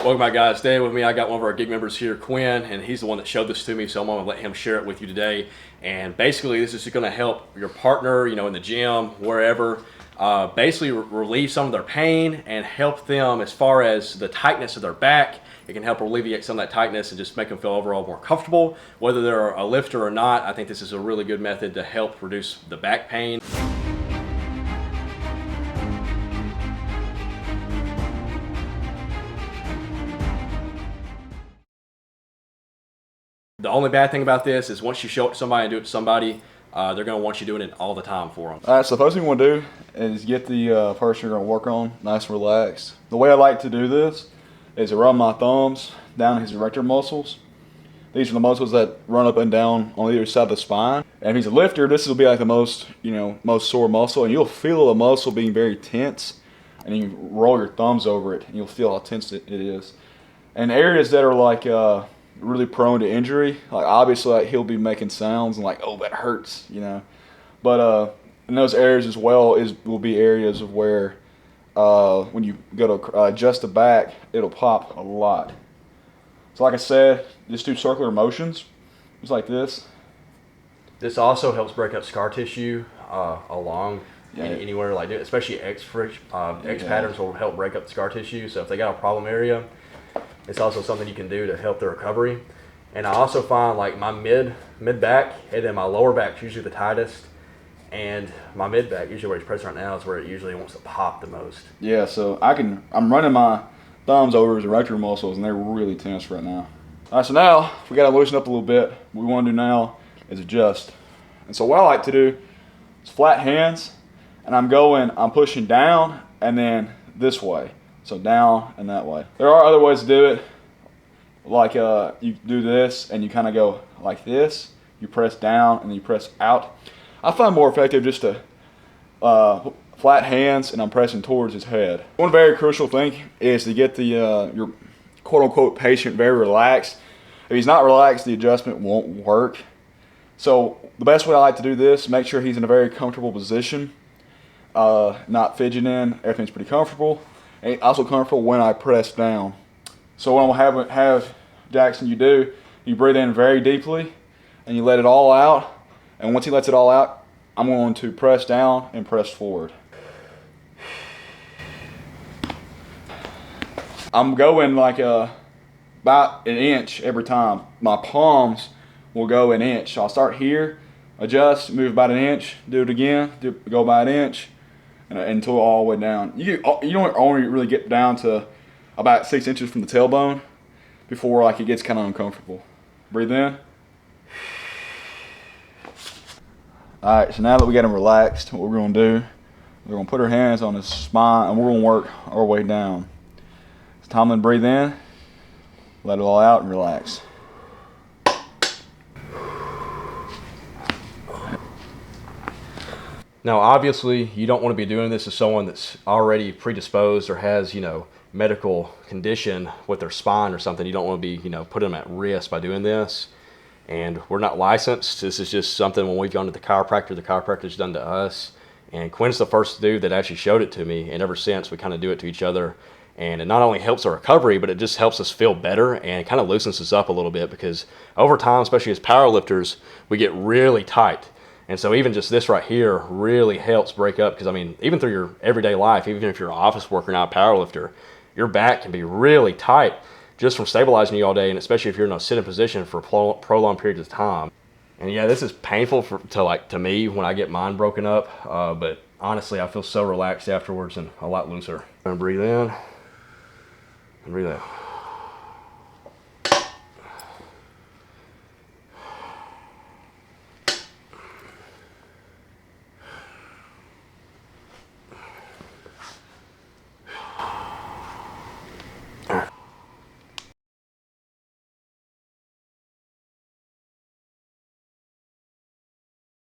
Welcome back, guys. Today with me, I got one of our gig members here, Quinn, and he's the one that showed this to me, so I'm going to let him share it with you today. And basically, this is going to help your partner, in the gym, wherever, basically relieve some of their pain and help them as far as the tightness of their back. It can help alleviate some of that tightness and just make them feel overall more comfortable. Whether they're a lifter or not, I think this is a really good method to help reduce the back pain. The only bad thing about this is once you show it to somebody and do it to somebody, they're going to want you doing it all the time for them. All right, so the first thing you want to do is get the person you're going to work on nice and relaxed. The way I like to do this is to run my thumbs down his erector muscles. These are the muscles that run up and down on either side of the spine. And if he's a lifter, this will be like the most sore muscle, and you'll feel the muscle being very tense, and you can roll your thumbs over it, and you'll feel how tense it is. And areas that are like really prone to injury, like obviously like he'll be making sounds and like, oh, that hurts, but in those areas as well will be areas of where when you go to adjust the back, it'll pop a lot. So like I said, just do circular motions just like this. This also helps break up scar tissue along anywhere, like especially X patterns will help break up the scar tissue. So if they got a problem area, it's also something you can do to help the recovery. And I also find like my mid back and then my lower back's usually the tightest, and my mid back, usually where it's pressed right now, is where it usually wants to pop the most. Yeah, so I'm running my thumbs over his erector muscles, and they're really tense right now. All right, so now we got to loosen up a little bit. What we want to do now is adjust. And so what I like to do is flat hands, and I'm pushing down and then this way. So down and that way. There are other ways to do it, like you do this and you kind of go like this. You press down and then you press out. I find more effective just to flat hands and I'm pressing towards his head. One very crucial thing is to get the your quote-unquote patient very relaxed. If he's not relaxed, the adjustment won't work. So the best way I like to do this, make sure he's in a very comfortable position, not fidgeting. Everything's pretty comfortable. And also comfortable when I press down. So what I'm gonna have Jackson, you breathe in very deeply and you let it all out. And once he lets it all out, I'm going to press down and press forward. I'm going like about an inch every time. My palms will go an inch. So I'll start here, adjust, move about an inch, do it again, go about an inch, until all the way down. You don't only really get down to about 6 inches from the tailbone before like it gets kind of uncomfortable. Breathe in. All right, so now that we got him relaxed, what we're gonna do, we're gonna put our hands on his spine and we're gonna work our way down. It's time to breathe in, let it all out and relax. Now, obviously, you don't want to be doing this to someone that's already predisposed or has, medical condition with their spine or something. You don't want to be, putting them at risk by doing this. And we're not licensed. This is just something when we've gone to the chiropractor's done to us. And Quinn's the first dude that actually showed it to me. And ever since, we kind of do it to each other. And it not only helps our recovery, but it just helps us feel better and it kind of loosens us up a little bit, because over time, especially as powerlifters, we get really tight. And so even just this right here really helps break up, because even through your everyday life, even if you're an office worker, not a power lifter, your back can be really tight just from stabilizing you all day, and especially if you're in a sitting position for prolonged periods of time. And yeah, this is painful to me when I get mine broken up, but honestly, I feel so relaxed afterwards and a lot looser. I'm gonna breathe in and breathe out.